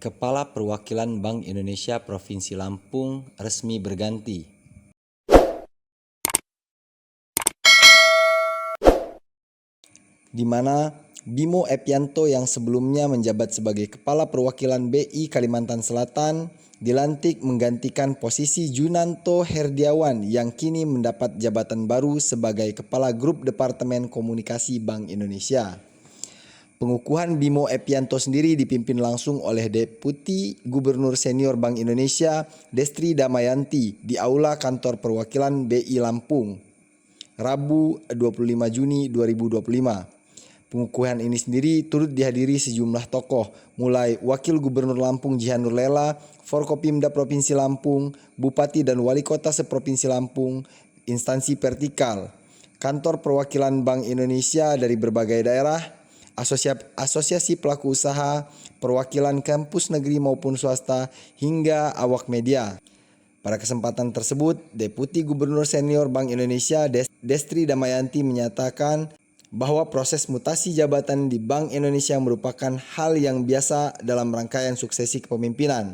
Kepala Perwakilan Bank Indonesia Provinsi Lampung resmi berganti. Di mana Bimo Epyanto yang sebelumnya menjabat sebagai Kepala Perwakilan BI Kalimantan Selatan dilantik menggantikan posisi Junanto Herdiawan yang kini mendapat jabatan baru sebagai Kepala Grup Departemen Komunikasi Bank Indonesia. Pengukuhan Bimo Epyanto sendiri dipimpin langsung oleh Deputi Gubernur Senior Bank Indonesia Destri Damayanti di Aula Kantor Perwakilan BI Lampung, Rabu 25 Juni 2025. Pengukuhan ini sendiri turut dihadiri sejumlah tokoh, mulai Wakil Gubernur Lampung Jihan Nurlela, Forkopimda Provinsi Lampung, Bupati dan Wali Kota Seprovinsi Lampung, instansi vertikal, kantor perwakilan Bank Indonesia dari berbagai daerah, asosiasi pelaku usaha, perwakilan kampus negeri maupun swasta, hingga awak media. Pada kesempatan tersebut, Deputi Gubernur Senior Bank Indonesia Destri Damayanti menyatakan bahwa proses mutasi jabatan di Bank Indonesia merupakan hal yang biasa dalam rangkaian suksesi kepemimpinan.